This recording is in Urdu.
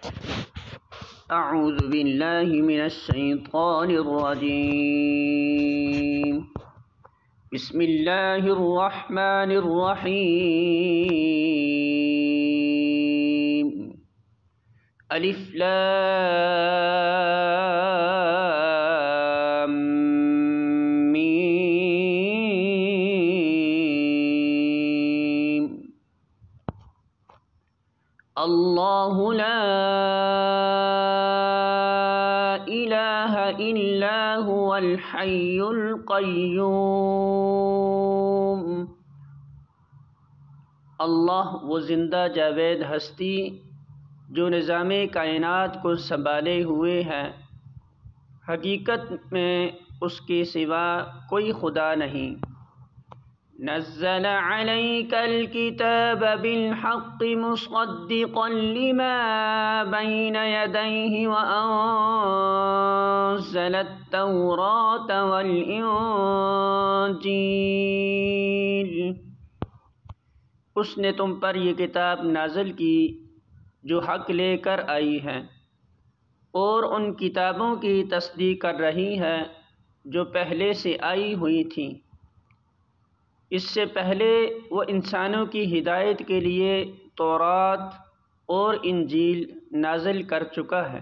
اعوذ باللہ من الشیطان الرجیم بسم اللہ الرحمن الرحیم الف لام میم اللہ لا الہ الا هو الحی القیوم۔ اللہ وہ زندہ جاوید ہستی جو نظام کائنات کو سنبھالے ہوئے ہے، حقیقت میں اس کے سوا کوئی خدا نہیں۔ نزل عليك الكتاب بالحق مصدقا لما بين يديه وأنزل التوراة والإنجيل۔ اس نے تم پر یہ کتاب نازل کی جو حق لے کر آئی ہے، اور ان کتابوں کی تصدیق کر رہی ہے جو پہلے سے آئی ہوئی تھیں۔ اس سے پہلے وہ انسانوں کی ہدایت کے لیے تورات اور انجیل نازل کر چکا ہے۔